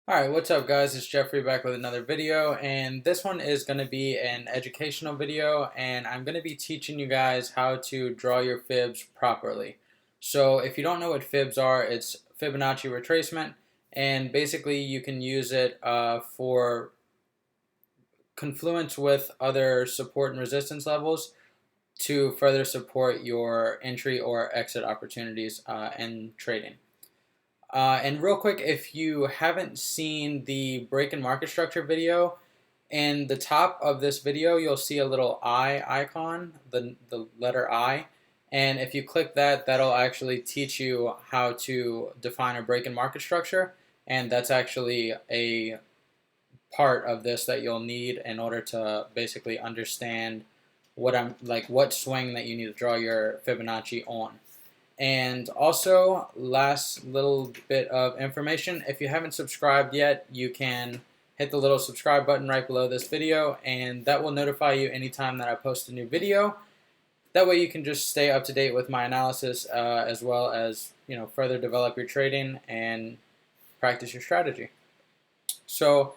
Alright, what's up guys? It's Jeffrey back with another video, and this one is going to be an educational video, and I'm going to be teaching you guys how to draw your fibs properly. So if you don't know what fibs are, it's Fibonacci retracement, and basically you can use it for confluence with other support and resistance levels to further support your entry or exit opportunities in trading. And real quick, if you haven't seen the break and market structure video, in the top of this video, you'll see a little I icon, the letter I. And if you click that, that'll actually teach you how to define a break and market structure. And that's actually a part of this that you'll need in order to basically understand what swing that you need to draw your Fibonacci on. And also, last little bit of information, if you haven't subscribed yet, you can hit the little subscribe button right below this video, and that will notify you anytime that I post a new video. That way you can just stay up to date with my analysis, as well as further develop your trading and practice your strategy. So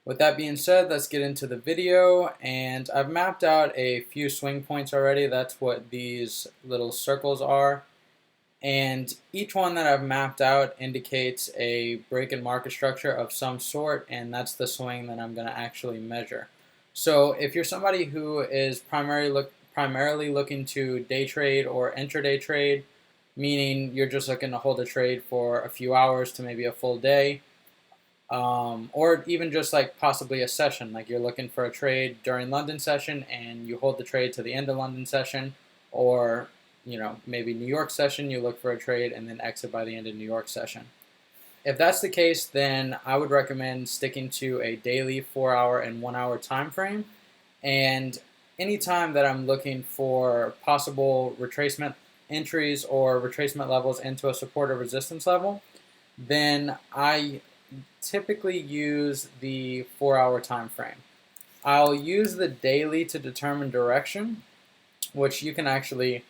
with that being said, let's get into the video, and I've mapped out a few swing points already. That's what these little circles are. And each one that I've mapped out indicates a break and market structure of some sort, and that's the swing that I'm going to actually measure. So if you're somebody who is primarily looking to day trade or intraday trade, meaning you're just looking to hold a trade for a few hours to maybe a full day, or even just like possibly a session, like you're looking for a trade during London session and you hold the trade to the end of London session, or maybe New York session, you look for a trade and then exit by the end of New York session. If that's the case, then I would recommend sticking to a daily 4-hour and 1-hour time frame. And anytime that I'm looking for possible retracement entries or retracement levels into a support or resistance level, then I typically use the 4-hour time frame. I'll use the daily to determine direction, which you can actually,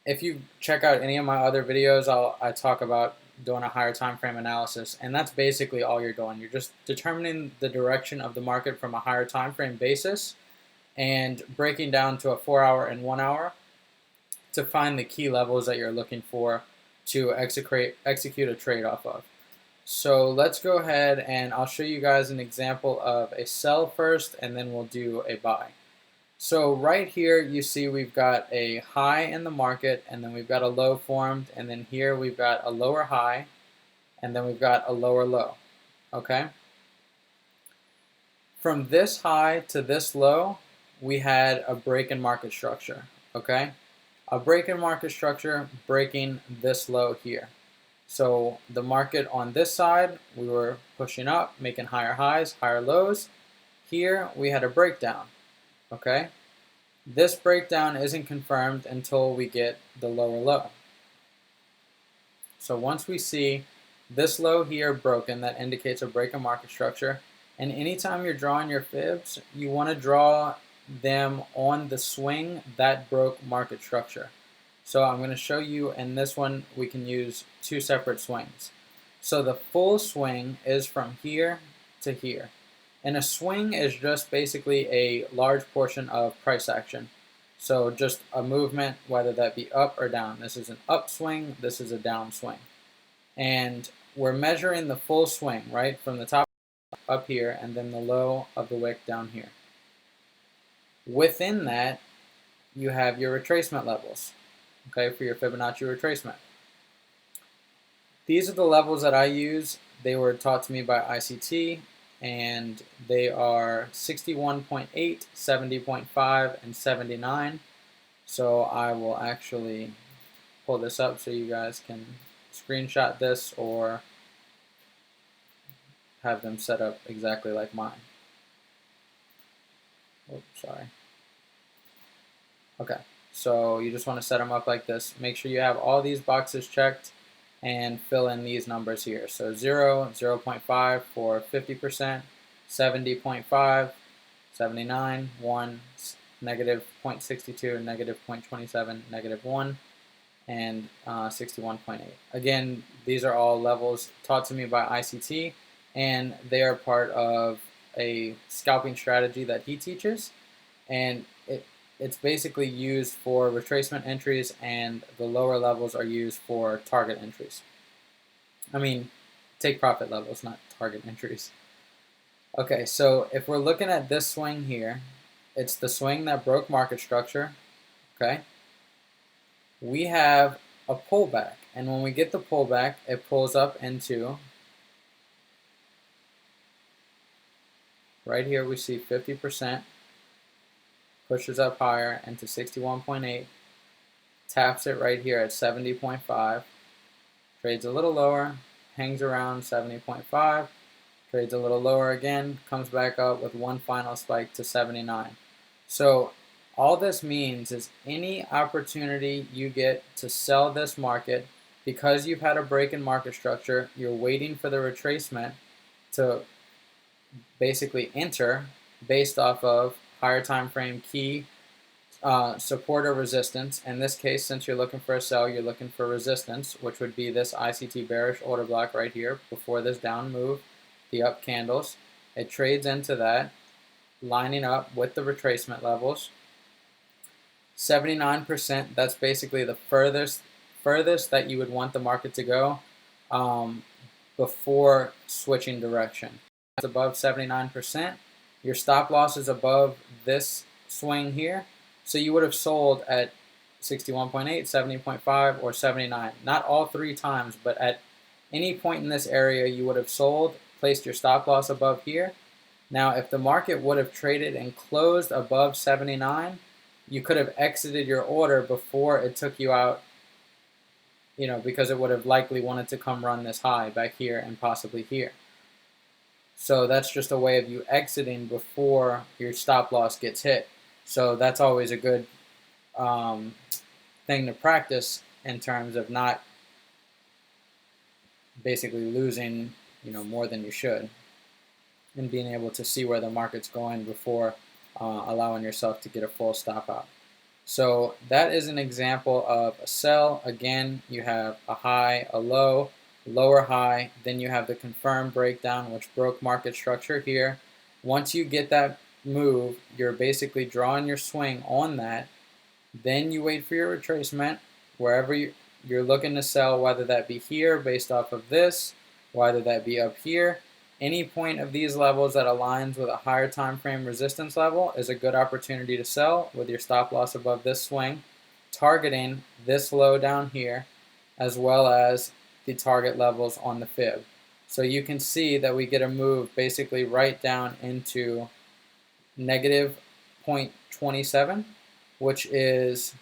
if you check out any of my other videos, I talk about doing a higher time frame analysis, and that's basically all you're doing. You're just determining the direction of the market from a higher time frame basis and breaking down to a 4-hour and 1-hour to find the key levels that you're looking for to execute a trade off of. So let's go ahead and I'll show you guys an example of a sell first, and then we'll do a buy. So right here you see we've got a high in the market, and then we've got a low formed, and then here we've got a lower high, and then we've got a lower low. Okay? From this high to this low, we had a break in market structure. Okay? A break in market structure breaking this low here. So the market on this side, we were pushing up, making higher highs, higher lows. Here we had a breakdown. Okay, this breakdown isn't confirmed until we get the lower low. So once we see this low here broken, that indicates a break in market structure. And anytime you're drawing your fibs, you want to draw them on the swing that broke market structure. So I'm going to show you in this one, we can use two separate swings. So the full swing is from here to here. And a swing is just basically a large portion of price action. So just a movement, whether that be up or down. This is an upswing, this is a downswing. And we're measuring the full swing, right, from the top up here and then the low of the wick down here. Within that, you have your retracement levels, okay, for your Fibonacci retracement. These are the levels that I use. They were taught to me by ICT, and they are 61.8, 70.5, and 79. So I will actually pull this up so you guys can screenshot this or have them set up exactly like mine. Oops, sorry. Okay, so you just want to set them up like this. Make sure you have all these boxes checked and fill in these numbers here. So 0, 0.5 for 50%, 70.5, 79, 1, negative 0.62, negative 0.27, negative 1, and 61.8. Again, these are all levels taught to me by ICT, and they are part of a scalping strategy that he teaches, and it's basically used for retracement entries, and the lower levels are used for target entries. I mean, take profit levels, not target entries. Okay, so if we're looking at this swing here, it's the swing that broke market structure, okay? We have a pullback, and when we get the pullback, it pulls up into, right here we see 50%, pushes up higher into 61.8, taps it right here at 70.5, trades a little lower, hangs around 70.5, trades a little lower again, comes back up with one final spike to 79. So all this means is any opportunity you get to sell this market, because you've had a break in market structure, you're waiting for the retracement to basically enter based off of higher time frame key support or resistance. In this case, since you're looking for a sell, you're looking for resistance, which would be this ICT bearish order block right here before this down move, the up candles. It trades into that, lining up with the retracement levels. 79%, that's basically the furthest that you would want the market to go before switching direction. It's above 79%. Your stop loss is above this swing here. So you would have sold at 61.8, 70.5, or 79. Not all three times, but at any point in this area, you would have sold, placed your stop loss above here. Now, if the market would have traded and closed above 79, you could have exited your order before it took you out, because it would have likely wanted to come run this high back here and possibly here. So that's just a way of you exiting before your stop loss gets hit. So that's always a good thing to practice in terms of not basically losing, more than you should, and being able to see where the market's going before allowing yourself to get a full stop out. So that is an example of a sell. Again, you have a high, a low, lower high, then you have the confirmed breakdown, which broke market structure here. Once you get that move, you're basically drawing your swing on that. Then you wait for your retracement wherever you're looking to sell, whether that be here based off of this, whether that be up here. Any point of these levels that aligns with a higher time frame resistance level is a good opportunity to sell with your stop loss above this swing, targeting this low down here, as well as the target levels on the fib. So you can see that we get a move basically right down into negative 0.27, which is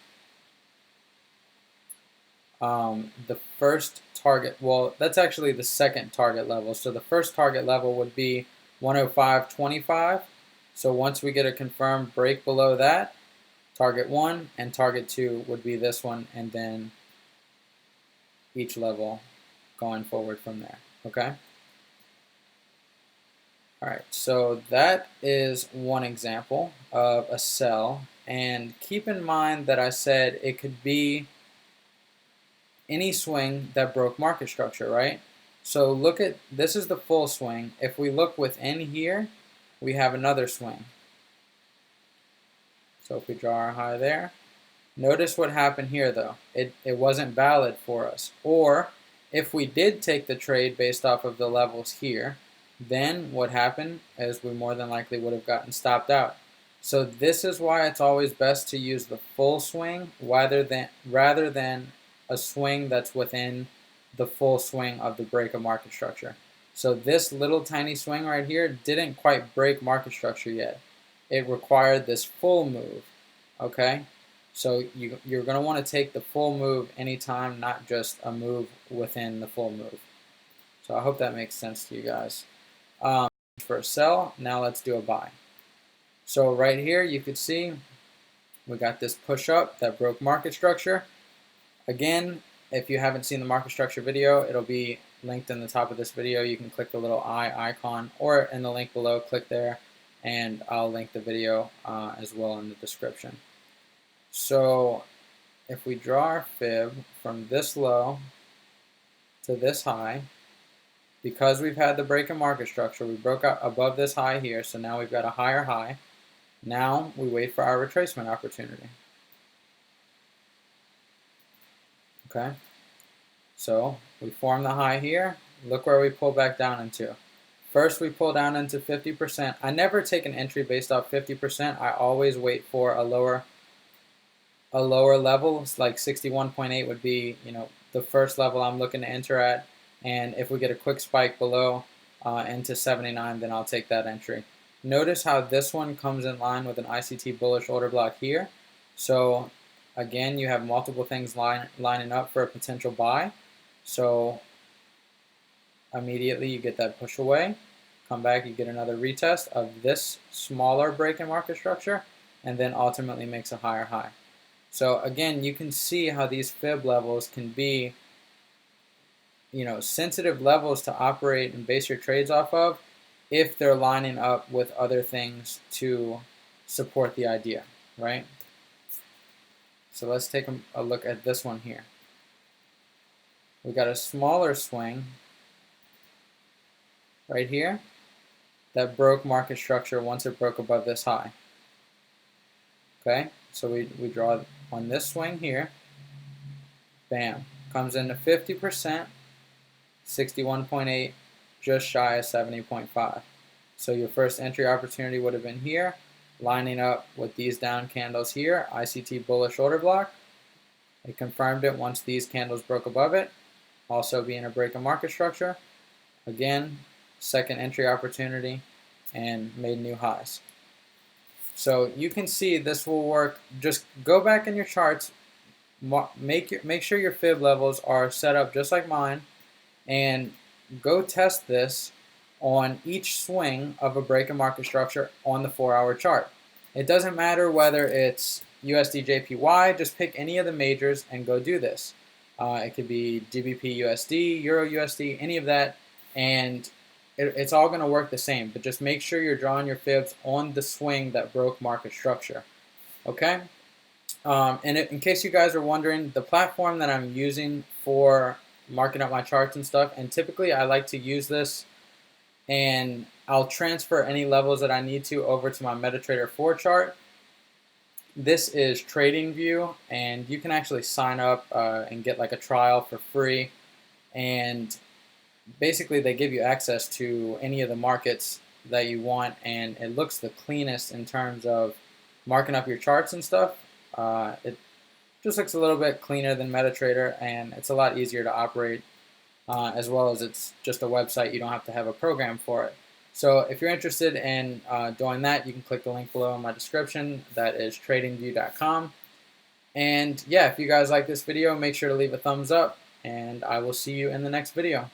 the first target. Well, that's actually the second target level. So the first target level would be 105.25. So once we get a confirmed break below that, target 1 and target 2 would be this one, and then each level going forward from there. Okay? Alright, so that is one example of a sell. And keep in mind that I said it could be any swing that broke market structure, right? So look at, this is the full swing. If we look within here, we have another swing. So if we draw our high there, notice what happened here though. It wasn't valid for us. Or if we did take the trade based off of the levels here, then what happened is we more than likely would have gotten stopped out. So this is why it's always best to use the full swing rather than a swing that's within the full swing of the break of market structure. So this little tiny swing right here didn't quite break market structure yet. It required this full move, okay? So you're going to want to take the full move anytime, not just a move within the full move. So I hope that makes sense to you guys. For a sell, now let's do a buy. So right here you could see we got this push up that broke market structure. Again, if you haven't seen the market structure video, it'll be linked in the top of this video. You can click the little eye icon, or in the link below, click there, and I'll link the video as well in the description. So if we draw our fib from this low to this high, because we've had the break in market structure, we broke out above this high here, so now we've got a higher high. Now we wait for our retracement opportunity. Okay, so we form the high here. Look where we pull back down into. First we pull down into 50%. I never take an entry based off 50%. I always wait for a lower level. It's like 61.8 would be, the first level I'm looking to enter at. And if we get a quick spike below into 79, then I'll take that entry. Notice how this one comes in line with an ICT bullish order block here. So again, you have multiple things lining up for a potential buy. So immediately you get that push away, come back, you get another retest of this smaller break in market structure, and then ultimately makes a higher high. So again, you can see how these fib levels can be, sensitive levels to operate and base your trades off of if they're lining up with other things to support the idea, right? So let's take a look at this one here. We got a smaller swing right here that broke market structure once it broke above this high. Okay, so we draw on this swing here. Bam, comes into 50%, 61.8, just shy of 70.5. So your first entry opportunity would have been here, lining up with these down candles here, ICT bullish order block. It confirmed it once these candles broke above it, also being a break in market structure. Again, second entry opportunity and made new highs. So you can see this will work. Just go back in your charts, make sure your fib levels are set up just like mine, and go test this on each swing of a break in market structure on the 4-hour chart. It doesn't matter whether it's USD JPY, just pick any of the majors and go do this. It could be GBP USD, Euro USD, any of that, and it's all going to work the same, but just make sure you're drawing your fibs on the swing that broke market structure. Okay? And in case you guys are wondering, the platform that I'm using for marking up my charts and stuff, and typically I like to use this and I'll transfer any levels that I need to over to my MetaTrader 4 chart. This is TradingView, and you can actually sign up and get like a trial for free, and basically they give you access to any of the markets that you want, and it looks the cleanest in terms of marking up your charts and stuff. It just looks a little bit cleaner than MetaTrader, and it's a lot easier to operate, as well as it's just a website. You don't have to have a program for it. So if you're interested in doing that, you can click the link below in my description. That is tradingview.com. And yeah, if you guys like this video, make sure to leave a thumbs up, and I will see you in the next video.